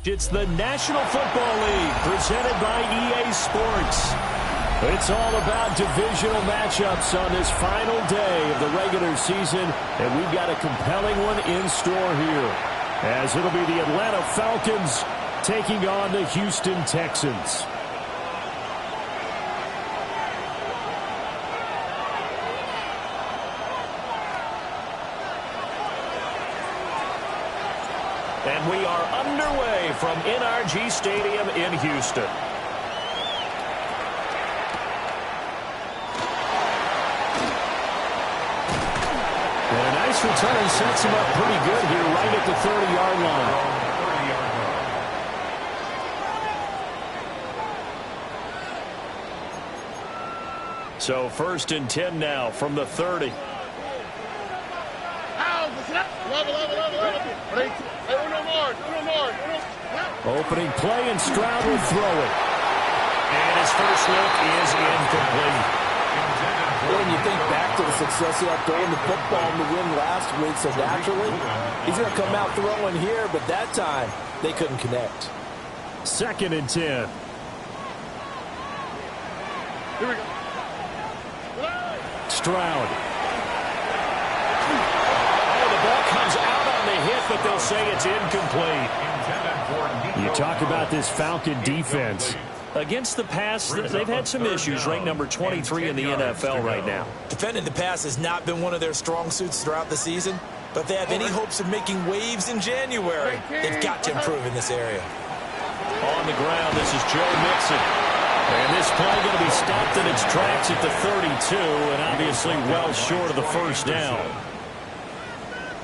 It's the National Football League presented by EA Sports. It's all about divisional matchups on this final day of the regular season, and we've got a compelling one in store here, as it'll be the Atlanta Falcons taking on the Houston Texans. And we are underway from NRG Stadium in Houston. And a nice return sets him up pretty good here right at the 30-yard line. So 1st and 10 now from the 30. Opening play, and Stroud will throw it. And his first look is incomplete. When you think back to the success he had throwing the football in the win last week, so naturally, he's going to come out throwing here, but that time, they couldn't connect. 2nd and 10. Here we go. Stroud. Oh, the ball comes out on the hit, but they'll say it's incomplete. You talk about this Falcon defense. Against the pass, they've had some issues, ranked number 23 in the NFL right now. Defending the pass has not been one of their strong suits throughout the season, but if they have any hopes of making waves in January, they've got to improve in this area. On the ground, this is Joe Mixon. And this play going to be stopped in its tracks at the 32, and obviously well short of the first down.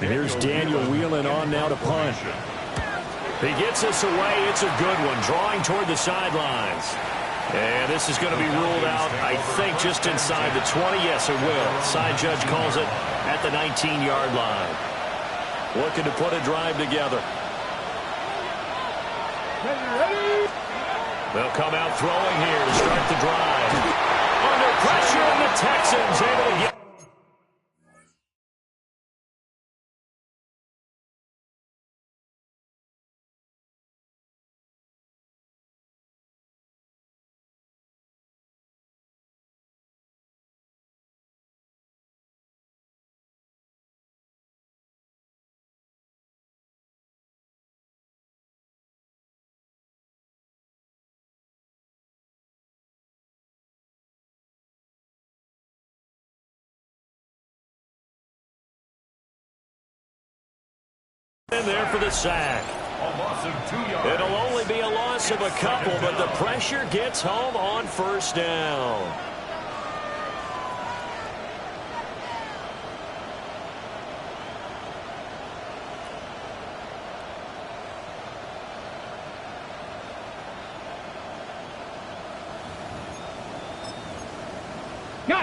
And here's Daniel Whelan on now to punt. He gets this away. It's a good one, drawing toward the sidelines. And this is going to be ruled out, I think, just inside the 20. Yes, it will. Side judge calls it at the 19-yard line. Looking to put a drive together. They'll come out throwing here to start the drive. Under pressure, and the Texans able to get. In there for the sack. It'll only be a loss of a couple, but the pressure gets home on first down.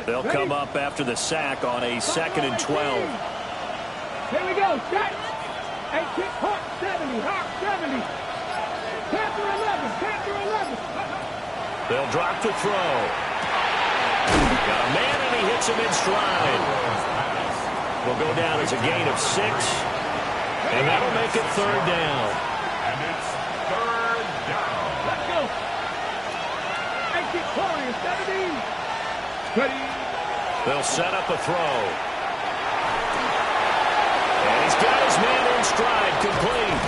They'll come up after the sack on a 2nd and 12. Here we go. Set. And kick Hawk 70. Hawk 70. Panther 11. Panther 11. They'll drop the throw. Got a man, and he hits him in stride. Will go down as a gain of 6. And that'll make it 3rd down. And it's 3rd down. Let's go. And kick Corey 70. Ready. They'll set up a throw. And he's got his man in stride, complete.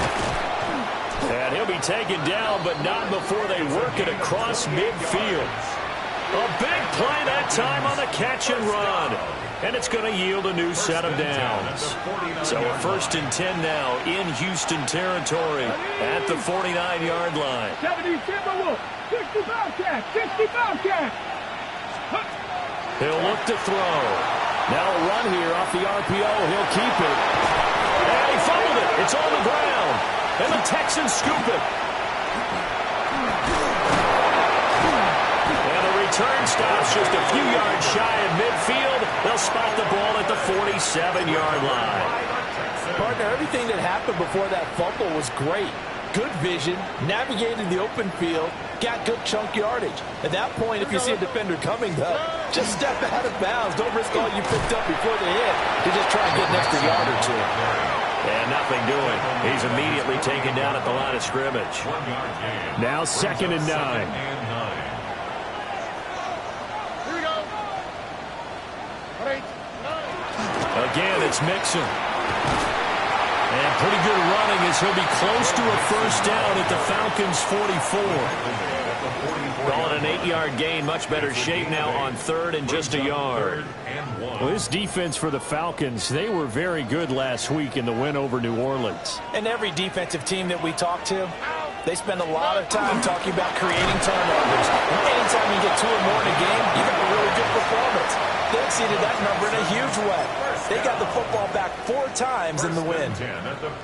And he'll be taken down, but not before they work it across midfield. A big play that time on the catch and run. And it's going to yield a new set of downs. So a 1st and 10 now in Houston territory at the 49-yard line. 70 Timberwolf. 60 Bobcat. 60 Bobcat. He'll look to throw. Now a run here off the RPO. He'll keep it. And he fumbled it. It's on the ground. And the Texans scoop it. And the return stops just a few yards shy of midfield. They'll spot the ball at the 47-yard line. Partner, everything that happened before that fumble was great. Good vision, navigated the open field, got good chunk yardage. At that point, if you see a defender coming, though, just step out of bounds. Don't risk all you picked up before the hit to just try and get an extra yard or two. And nothing doing. He's immediately taken down at the line of scrimmage. Now 2nd and 9. Here we go. 8, 9. Again, it's Mixon. And pretty good running as he'll be close to a first down at the Falcons' 44. Call it an 8-yard gain. Much better shape now on 3rd and just a yard. Well, this defense for the Falcons, they were very good last week in the win over New Orleans. And every defensive team that we talk to, they spend a lot of time talking about creating turnovers. And anytime you get 2 or more in a game, you got a really good performance. They exceeded that number in a huge way. They got the football back 4 times in the win.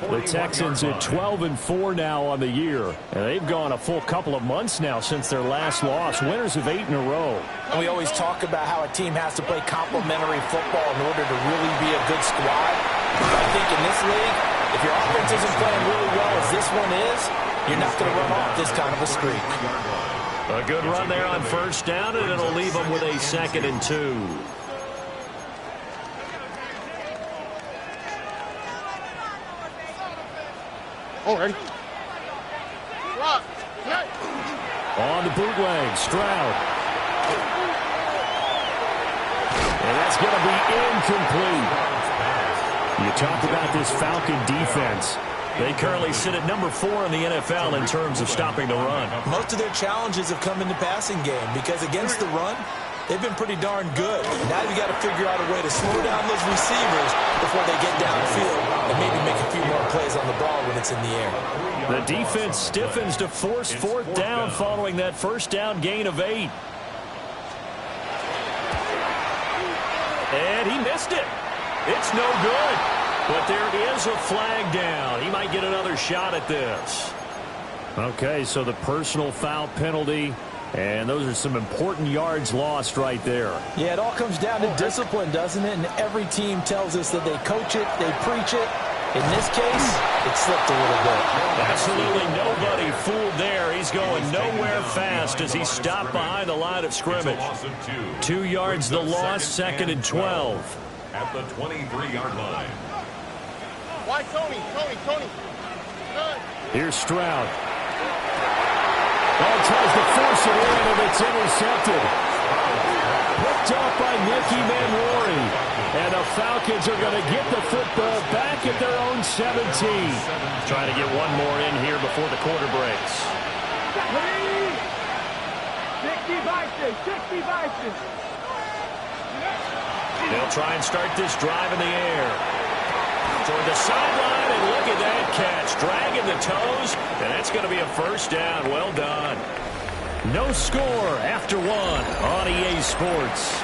The Texans at 12-4 now on the year. And they've gone a full couple of months now since their last loss. Winners of 8 in a row. And we always talk about how a team has to play complementary football in order to really be a good squad. I think in this league, if your offense isn't playing really well as this one is, you're not going to run off this kind of a streak. A good run there on first down, and it'll leave them with a 2nd and 2. Oh, ready? On the bootleg, Stroud. And that's going to be incomplete. You talk about this Falcon defense. They currently sit at number 4 in the NFL in terms of stopping the run. Most of their challenges have come in the passing game because against the run, they've been pretty darn good. Now you got to figure out a way to slow down those receivers before they get downfield and maybe make a few more plays on the ball when it's in the air. The defense stiffens to force 4th down following that first down gain of 8. And he missed it. It's no good. But there is a flag down. He might get another shot at this. Okay, so the personal foul penalty, and those are some important yards lost right there. Yeah, it all comes down to discipline, doesn't it? And every team tells us that they coach it, they preach it. In this case, it slipped a little bit. Absolutely nobody fooled there. He's going nowhere fast as he stopped behind the line of scrimmage. 2 yards the loss, 2nd and 12. At the 23-yard line. Why, Tony? Here's Stroud. Ball tries to force it in, and it's intercepted. Picked off by Nicky Manwari. And the Falcons are going to get the football back at their own 17. Trying to get one more in here before the quarter breaks. 60 They'll try and start this drive in the air. Toward the sideline, and look at that catch. Dragging the toes, and that's going to be a first down. Well done. No score after 1 on EA Sports.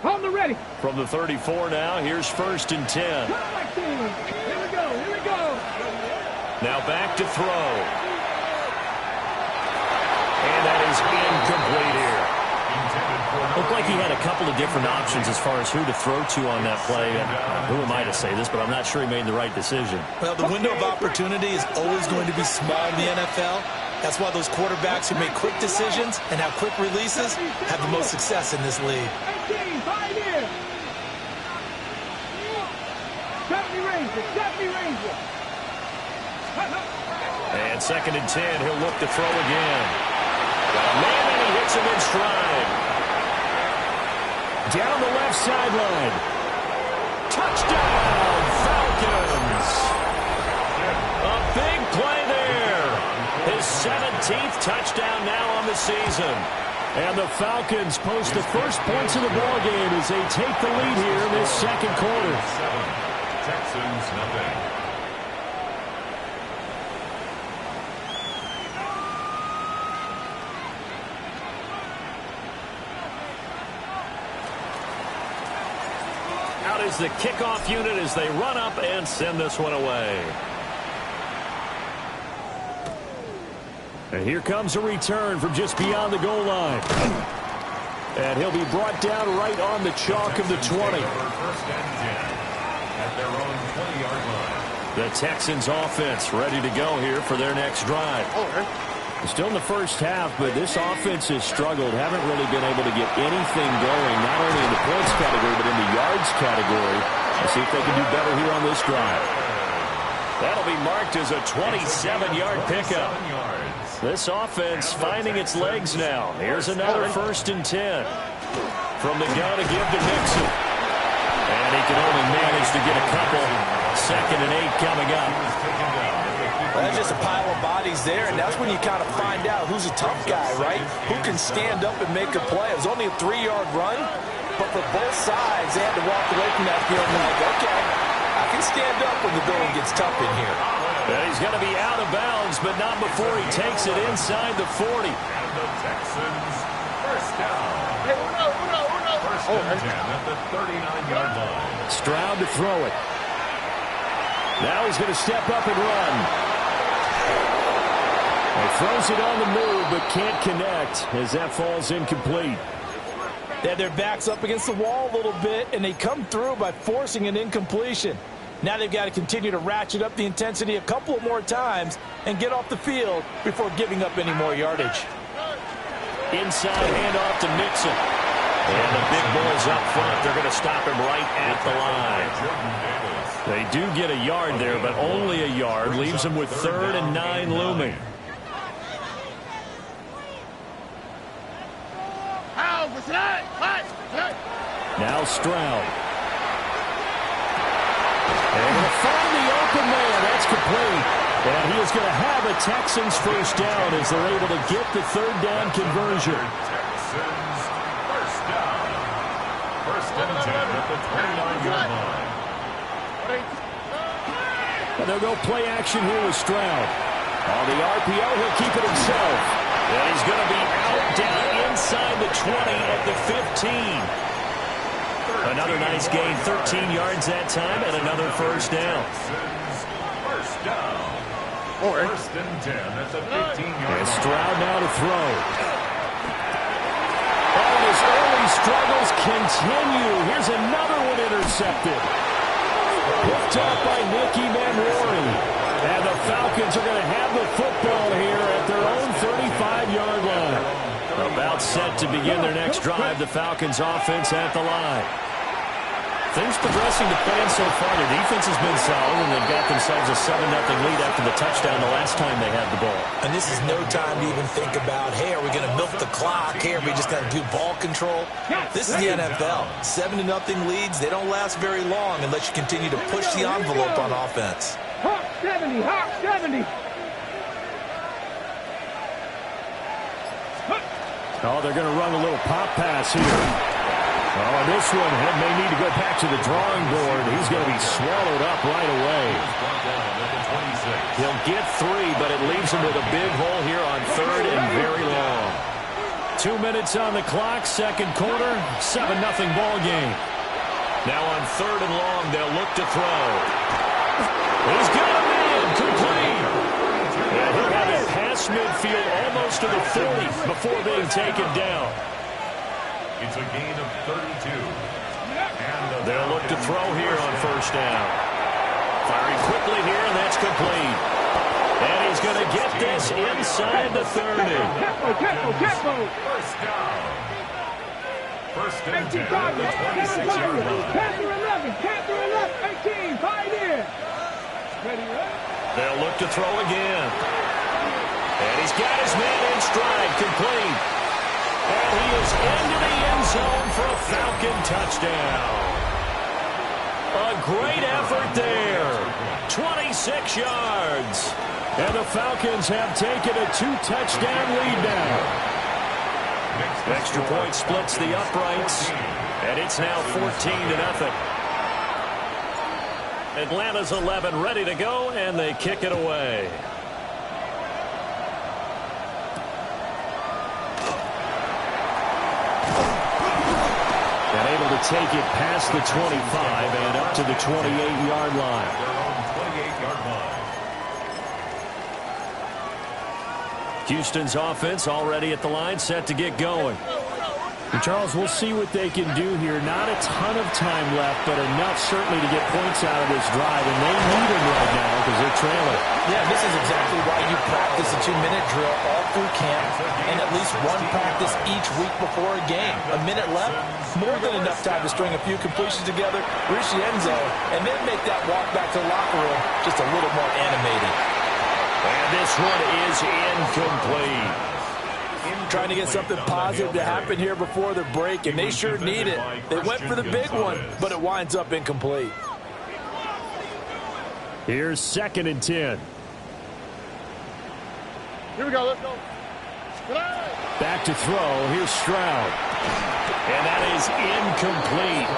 On the ready. From the 34 now, here's 1st and 10. Here we go. Now back to throw. And that is incomplete here. Looked like he had a couple of different options as far as who to throw to on that play. Who am I to say this, but I'm not sure he made the right decision. Well, the window of opportunity is always going to be small in the NFL. That's why those quarterbacks who make quick decisions and have quick releases have the most success in this league. 18, 5 in. 70 Ranger. And 2nd and 10, he'll look to throw again. Got a man, and he hits him in stride. Down the left sideline. Touchdown, Falcons. A big play there. His 17th touchdown now on the season. And the Falcons post the first points of the ball game as they take the lead here in this 2nd quarter. 7, Texans nothing. Out is the kickoff unit as they run up and send this one away. And here comes a return from just beyond the goal line. And he'll be brought down right on the chalk of the 20. First and 10 at their own 20-yard line. The Texans offense ready to go here for their next drive. Still in the first half, but this offense has struggled. Haven't really been able to get anything going, not only in the points category, but in the yards category. Let's see if they can do better here on this drive. That'll be marked as a 27-yard pickup. This offense finding its legs now. Here's another 1st and 10. From the gun to give to Mixon. And he can only manage to get a couple. 2nd and 8 coming up. Well, that's just a pile of bodies there, and that's when you kind of find out who's a tough guy, right? Who can stand up and make a play. It was only a 3-yard run, but for both sides, they had to walk away from that field like, okay, I can stand up when the going gets tough in here. And he's going to be out of bounds, but not before he takes it inside the 40. And the Texans first down. First and 10 at the 39-yard line. Stroud to throw it. Now he's going to step up and run. He throws it on the move, but can't connect as that falls incomplete. They had their backs up against the wall a little bit, and they come through by forcing an incompletion. Now they've got to continue to ratchet up the intensity a couple of more times and get off the field before giving up any more yardage. Inside handoff to Mixon. And the big boys up front, they're going to stop him right at the line. They do get a yard there, but only a yard. Leaves them with 3rd and 9 looming. Now Stroud. And going to find the open man. That's complete. And he is going to have a Texans first down as they're able to get the 3rd down conversion. Texans first down. First and 10 at the 29-yard line. And they'll go play action here with Stroud. On the RPO, he'll keep it himself. And he's going to be out down inside the 20 at the 15. Another nice gain, 13 yards that time, and another first down. First down. First and 10 at the 15-yard line. And Stroud now to throw. And his early struggles continue. Here's another one intercepted. Picked up by Nicky Manwari. And the Falcons are going to have the football here at their own 35-yard line. About set to begin their next drive, the Falcons offense at the line. Things progressing to plan so far. Their defense has been solid, and they've got themselves a 7-0 lead after the touchdown the last time they had the ball. And this is no time to even think about, hey, are we going to milk the clock? Hey, are we just going to do ball control? This is the NFL. 7-0 leads, they don't last very long unless you continue to push the envelope on offense. Hawk 70, Hawk 70. Oh, they're going to run a little pop pass here. Oh, this one may need to go back to the drawing board. He's going to be swallowed up right away. He'll get 3, but it leaves him with a big hole here on 3rd and very long. 2 minutes on the clock, 2nd quarter, 7-0 ball game. Now on 3rd and long, they'll look to throw. He's got a man, complete. And he'll have it past midfield almost to the 40 before being taken down. It's a gain of 32. And they'll look to throw here on 1st down. Firing quickly here, and that's complete. And he's going to get this inside the 30. Tempo. First down. First and 10 at the 26-yard line. Panther 11, 18, 5 in. Ready? They'll look to throw again. And he's got his man in stride, complete. And he is into the end zone for a Falcon touchdown. A great effort there. 26 yards. And the Falcons have taken a 2-touchdown lead now. Extra point splits the uprights. And it's now 14-0. Atlanta's 11 ready to go, and they kick it away. And able to take it past the 25 and up to the 28-yard line. Their own 28-yard line. Houston's offense already at the line, set to get going. And Charles, we'll see what they can do here. Not a ton of time left, but enough certainly to get points out of this drive. And they need them right now because they're trailing. Yeah, this is exactly why you practice a 2-minute drill all through camp and at least one practice each week before a game. A minute left, more than enough time to string a few completions together, reach the end zone, and then make that walk back to the locker room just a little more animated. And this one is incomplete. Trying to get something positive to happen here before the break, and they sure need it. They went for the big one, but it winds up incomplete. Here's 2nd and 10. Here we go, let's go. Back to throw. Here's Stroud. And that is incomplete.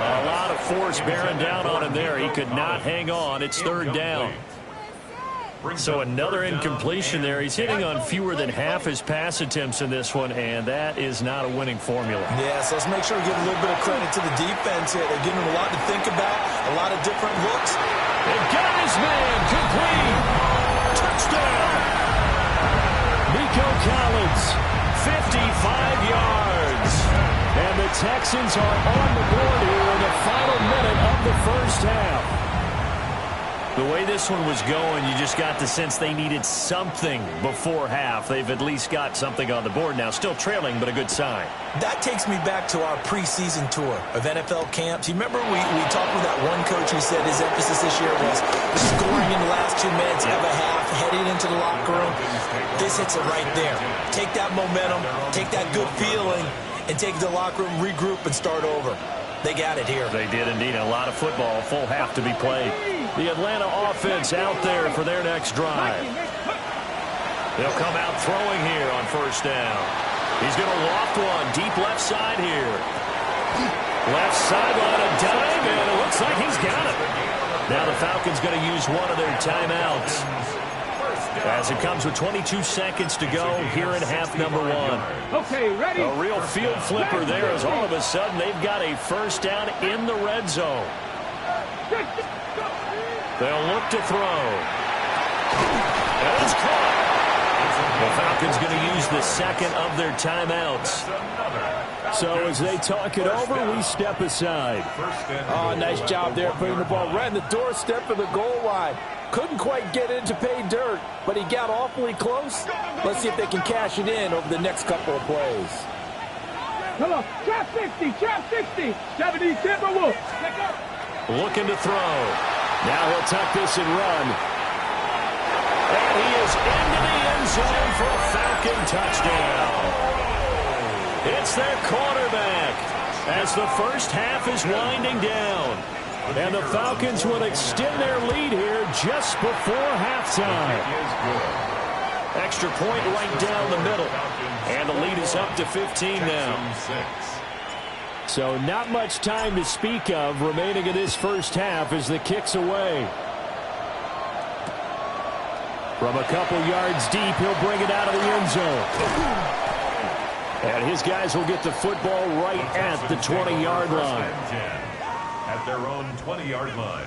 A lot of force bearing down on him there. He could not hang on. It's 3rd down. So another incompletion there. He's hitting on fewer than half his pass attempts in this one, and that is not a winning formula. Yes, let's make sure we give a little bit of credit to the defense here. They're giving him a lot to think about, a lot of different looks. They've got his man complete. Touchdown. Nico Collins, 55 yards. And the Texans are on the board here in the final minute of the first half. The way this one was going, you just got the sense they needed something before half. They've at least got something on the board now. Still trailing, but a good sign. That takes me back to our preseason tour of NFL camps. You remember we talked with that one coach who said his emphasis this year was scoring in the last 2 minutes of a half, heading into the locker room. This hits it right there. Take that momentum, take that good feeling, and take it to the locker room, regroup, and start over. They got it here. They did indeed. A lot of football, full half to be played. The Atlanta offense out there for their next drive. They'll come out throwing here on 1st down. He's going to loft one deep left side here. Left sideline, a dime, and it looks like he's got it. Now the Falcons going to use one of their timeouts as it comes with 22 seconds to go here in half number 1. Okay, ready? A real field flipper there as all of a sudden they've got a 1st down in the red zone. They'll look to throw. And it's caught. The Falcons going to use the 2nd of their timeouts. So as they talk it over, we step aside. Oh, nice job there putting the ball right in the doorstep of the goal line. Couldn't quite get it to pay dirt, but he got awfully close. Let's see if they can cash it in over the next couple of plays. Come on, trap 60, trap 60. 70 Timberwolves. Check up. Looking to throw. Now he'll tuck this and run. And he is into the end zone for a Falcon touchdown. It's their quarterback as the first half is winding down. And the Falcons will extend their lead here just before halftime. Extra point right down the middle. And the lead is up to 15 now. So not much time to speak of remaining in this first half as the kick's away. From a couple yards deep, he'll bring it out of the end zone. And his guys will get the football right at the 20-yard line. At their own 20-yard line.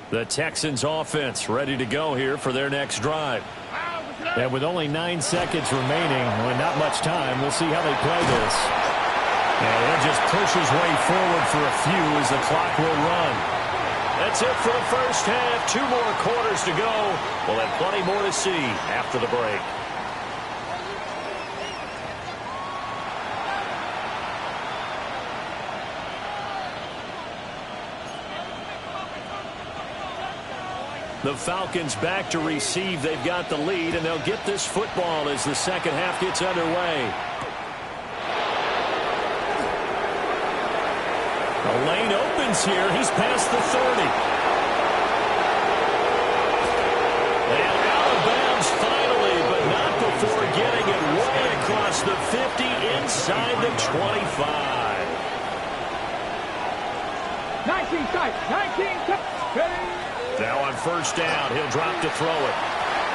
The Texans offense ready to go here for their next drive. And with only 9 seconds remaining, with not much time, we'll see how they play this. And he'll just push his way forward for a few as the clock will run. That's it for the first half. 2 more quarters to go. We'll have plenty more to see after the break. The Falcons back to receive. They've got the lead, and they'll get this football as the second half gets underway. The lane opens here. He's past the 30. And out of bounds finally, but not before getting it way across the 50 inside the 25. 19 tight, 19 tight. Ready? Now on first down, he'll drop to throw it.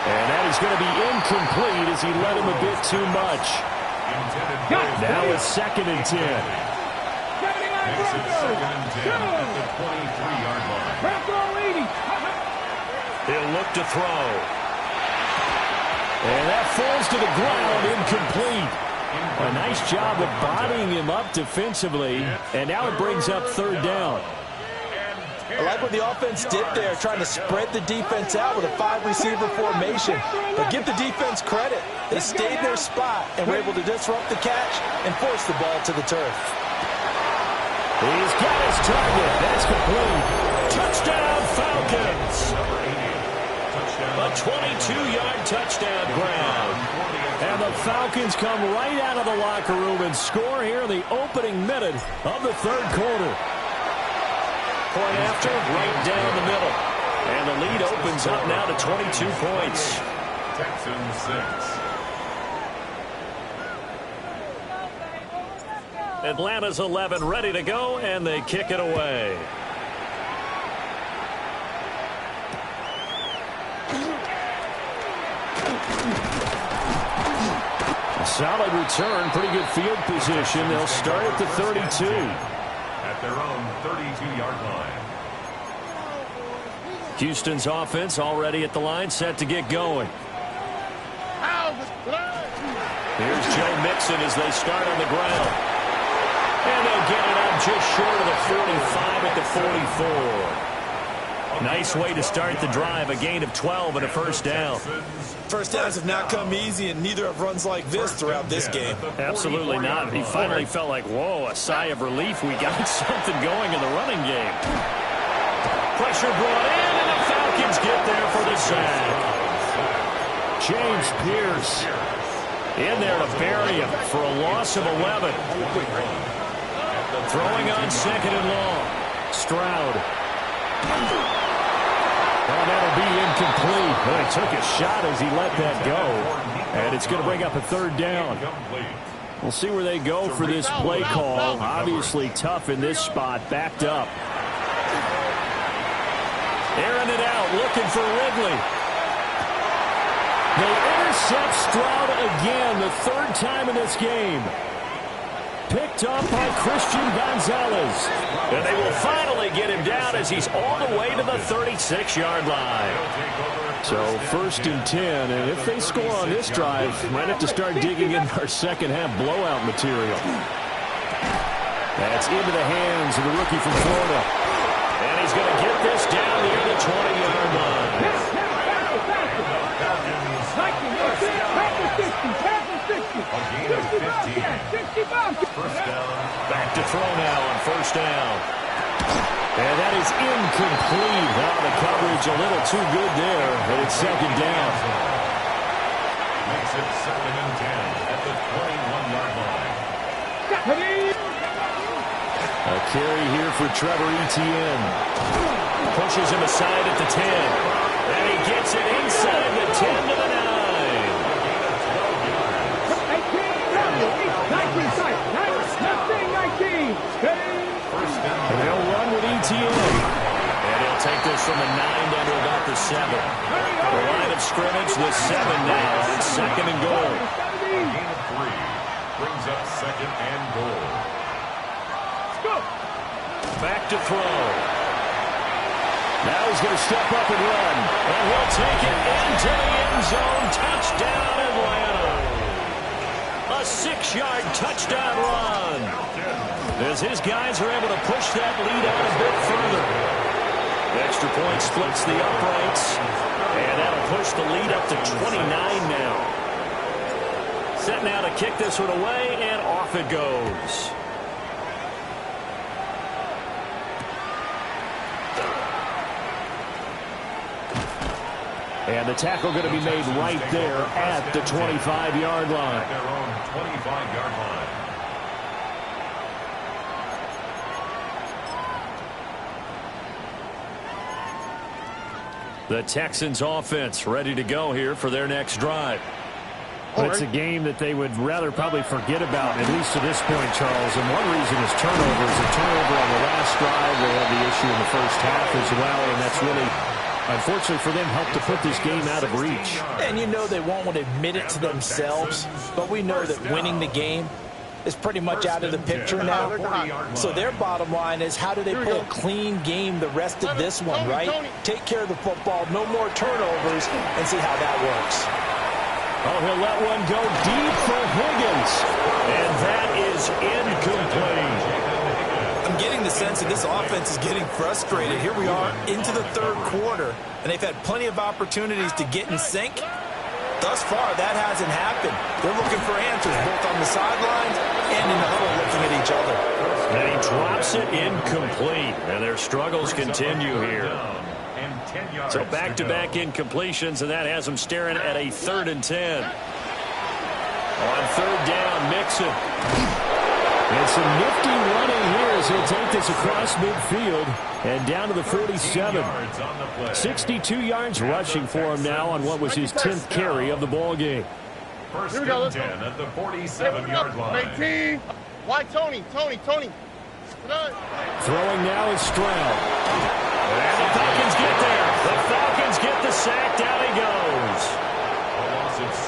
And that is going to be incomplete as he led him a bit too much. Now it's 2nd and 10. 79 Broncos. 2nd and 10 at the 23-yard line. Bronco 80. He'll look to throw. And that falls to the ground, incomplete. A nice job of bodying him up defensively, and now it brings up third down. I like what the offense did there, trying to spread the defense out with a 5-receiver formation. But give the defense credit. They stayed in their spot and were able to disrupt the catch and force the ball to the turf. He's got his target. That's complete. Touchdown, Falcons. A 22-yard touchdown grab. And the Falcons come right out of the locker room and score here in the opening minute of the third quarter. Point after, right down the middle. And the lead opens up now to 22 points. Texans 6. Atlanta's 11 ready to go, and they kick it away. A solid return, pretty good field position. They'll start at the 32. At their own 32-yard line. Houston's offense already at the line, set to get going. Here's Joe Mixon as they start on the ground. And they'll get it up just short of the 45 at the 44. Nice way to start the drive, a gain of 12 and a first down. First downs have not come easy, and neither have runs like this throughout this game. Absolutely not. He finally felt like, whoa, a sigh of relief. We got something going in the running game. Pressure brought in, and the Falcons get there for the sack. James Pierce In there to bury him for a loss of 11. Throwing on second and long. Stroud. Oh, that'll be incomplete. Well, he took a shot as he let that go. And it's going to bring up a third down. We'll see where they go for this play call. Obviously tough in this spot. Backed up. Airing it out, looking for Ridley. They intercept Stroud again, the third time in this game. Picked up by Christian Gonzalez. And they will finally get him down as he's all the way to the 36-yard line. So 1st and 10, and if they score on this drive, might have to start digging into our second-half blowout material. That's into the hands of the rookie from Florida. And he's going to get this down near the 20-yard line. Back to throw now on first down. And that is incomplete. Now the coverage a little too good there, and it's second down. Makes it 2nd and 10 at the 21-yard line. A carry here for Trevor Etienne. Pushes him aside at the 10. And he gets it inside the 10 to the 9. And they'll run with Etienne. And he'll take this from the 9 down to about the 7. The line of scrimmage, the 7 now. It's second and goal. Gain of 3 brings up 2nd and goal. Back to throw. Now he's going to step up and run. And he'll take it into the end zone. Touchdown, Atlanta. A 6-yard touchdown run. As his guys are able to push that lead out a bit further. The extra point splits the uprights. And that'll push the lead up to 29 now. Set now to kick this one away, and off it goes. And the tackle going to be made right there at the 25-yard line. At their own 25-yard line. The Texans offense ready to go here for their next drive. But it's a game that they would rather probably forget about, at least to this point, Charles. And one reason is turnovers. A turnover on the last drive. They had the issue in the first half as well, and that's really, unfortunately for them, helped to put this game out of reach. And you know they won't want to admit it to themselves, but we know that winning the game is pretty much out of the picture now. So their bottom line is, how do they play a clean game the rest of this one, right? Take care of the football, no more turnovers, and see how that works. Oh, he'll let one go deep for Higgins. And that is incomplete. I'm getting the sense that this offense is getting frustrated. Here we are into the third quarter, and they've had plenty of opportunities to get in sync. Thus far, that hasn't happened. They're looking for answers both on the sidelines and in the huddle looking at each other. And he drops it incomplete. And their struggles continue here. So back-to-back incompletions, and that has them staring at a 3rd and 10. On 3rd down, Mixon. And some nifty running here as he'll take this across midfield and down to the 47. 62 yards rushing for him now on what was his 10th carry of the ball game. First and 10 at the 47-yard line. 18. Why Tony? Throwing now is Stroud. And the Falcons get there. The Falcons get the sack. Down he goes.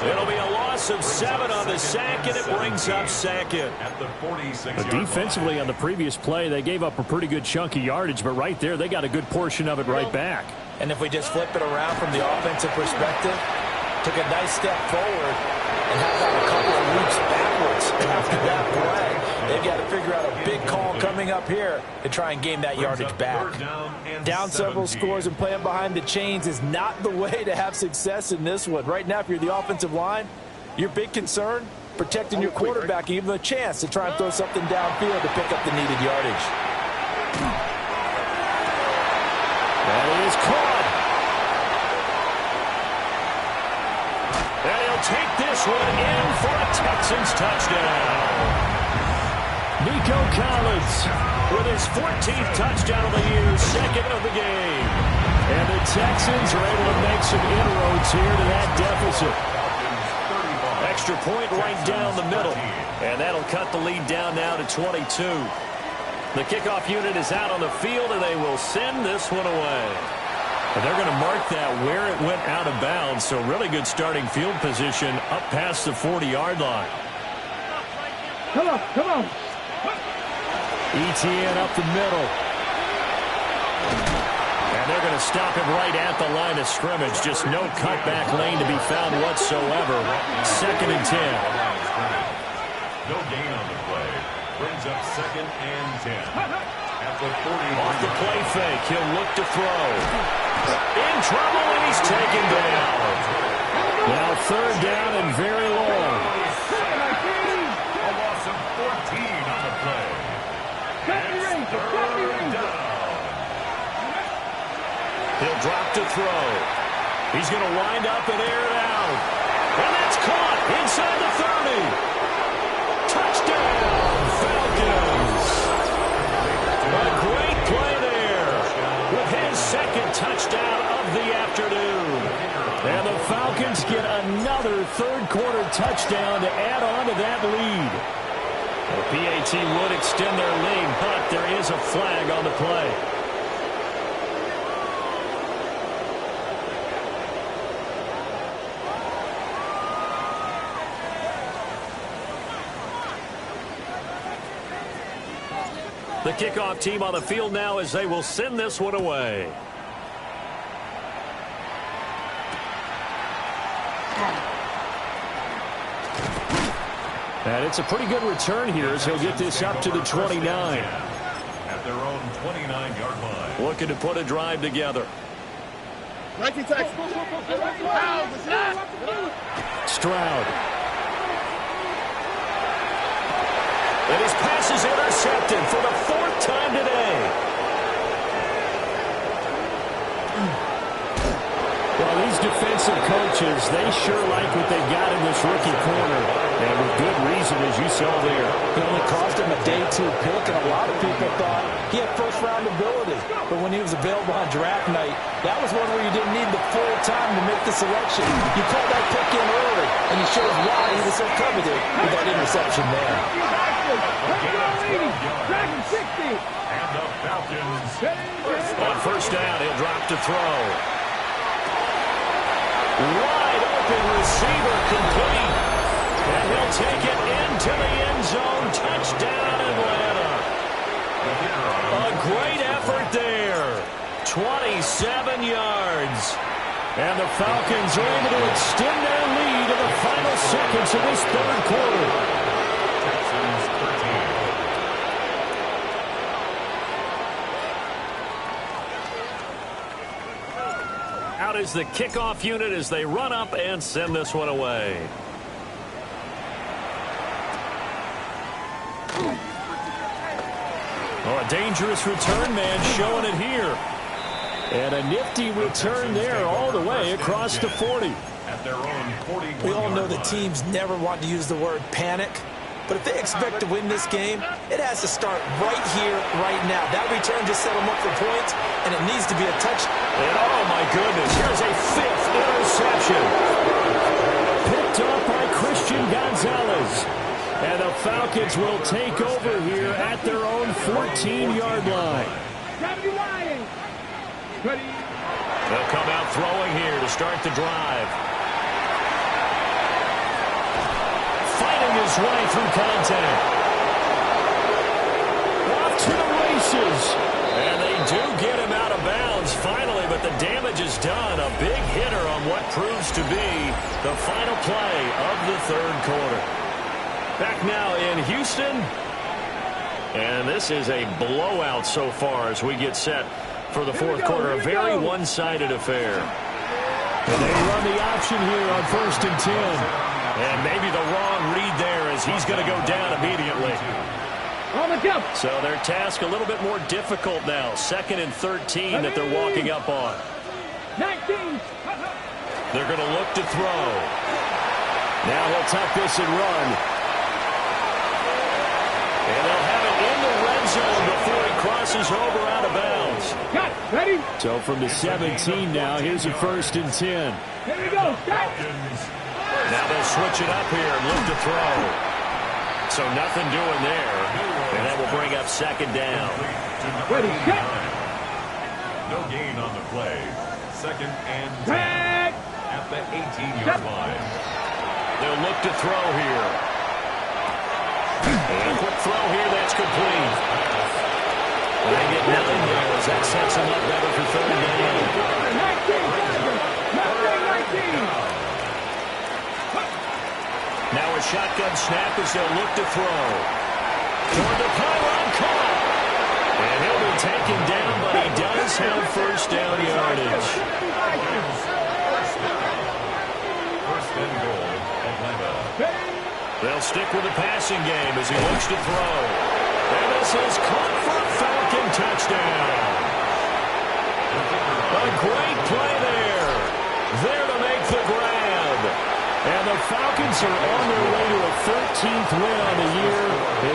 It'll be a loss of 7 on the sack, and it brings up second. At the 46. Defensively on the previous play, they gave up a pretty good chunk of yardage, but right there, they got a good portion of it right back. And if we just flip it around from the offensive perspective, took a nice step forward and had about a couple of leaps backwards after that play. They've got to figure out a big call coming up here to try and gain that yardage back. Down several scores and playing behind the chains is not the way to have success in this one. Right now, if you're the offensive line, your big concern, protecting your quarterback and giving him a chance to try and throw something downfield to pick up the needed yardage. That is caught. And he'll take this one in for a Texans touchdown. Nico Collins with his 14th touchdown of the year, 2nd of the game. And the Texans are able to make some inroads here to that deficit. Extra point right down the middle. And that'll cut the lead down now to 22. The kickoff unit is out on the field, and they will send this one away. And they're going to mark that where it went out of bounds. So really good starting field position up past the 40-yard line. Come on. ETN up the middle. And they're going to stop him right at the line of scrimmage. Just no cutback lane to be found whatsoever. 2nd and 10. No gain on the play. Brings up 2nd and 10. At the 40. Off the play fake, he'll look to throw. In trouble, and he's taken down. Now 3rd down and very long. A loss of 14 on the play. He'll drop to throw. He's going to wind up and air it out. And that's caught inside the 30. Touchdown, Falcons. A great play there with his 2nd touchdown of the afternoon. And the Falcons get another 3rd quarter touchdown to add on to that lead. The PAT would extend their lead, but there is a flag on the play. The kickoff team on the field now as they will send this one away. And it's a pretty good return here as he'll get this up to the 29. At their own 29-yard line. Looking to put a drive together. Stroud. And his pass is intercepted for the 4th time today. Well, these defensive coaches, they sure like what they've got in this rookie corner. And with good reason, as you saw there. It only cost him a day 2 pick, and a lot of people thought he had first-round ability. But when he was available on draft night, that was one where you didn't need the full time to make the selection. You called that pick in early, and he shows why he was so coveted with that interception there. And the Falcons. On 1st down, he'll drop to throw. Wide open receiver complete. And he'll take it into the end zone. Touchdown, Atlanta. A great effort there. 27 yards. And the Falcons are able to extend their lead in the final seconds of this third quarter. Texans 13. Out is the kickoff unit as they run up and send this one away. Oh, a dangerous return man showing it here. And a nifty return there all the way across the 40. At their own 41. We all know the teams never want to use the word panic. But if they expect to win this game, it has to start right here, right now. That return just set them up for points, and it needs to be a touch. And oh, my goodness, here's a fifth interception. Picked up by Christian Gonzalez. And the Falcons will take over here at their own 14-yard line. They'll come out throwing here to start the drive. Fighting his way through contact. Off to the races. And they do get him out of bounds finally, but the damage is done. A big hitter on what proves to be the final play of the third quarter. Back now in Houston. And this is a blowout so far as we get set for the fourth quarter. A very one-sided affair. And they run the option here on 1st and 10. And maybe the wrong read there as he's going to go down immediately. So their task a little bit more difficult now. 2nd and 13 that they're walking up on. 19. They're going to look to throw. Now he'll tuck this and run. And they'll have it in the red zone before he crosses over out of bounds. Got it. Ready? So from the 17 now, here's a 1st and 10. Here we go. Start. Now they'll switch it up here and look to throw. So nothing doing there. And that will bring up 2nd down. Ready, set. No gain on the play. 2nd and 10 Tag. at the 18-yard line. They'll look to throw here. And a quick throw here, that's complete. They get 9 there as that sets them up better for 3rd down. 19. Now a shotgun snap as they'll look to throw. Toward the pylon, caught. And he'll be taken down, but he does have 1st down yardage. First and goal, Atlanta. They'll stick with the passing game as he looks to throw. And this is caught for a Falcon touchdown. A great play there. There to make the grab. And the Falcons are on their way to a 13th win on the year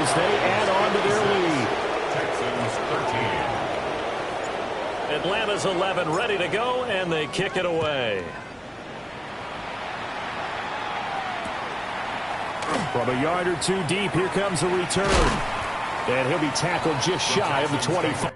as they add on to their lead. Texans 13. Atlanta's 11 ready to go, and they kick it away. From a yard or two deep, here comes a return. And he'll be tackled just shy of the 25.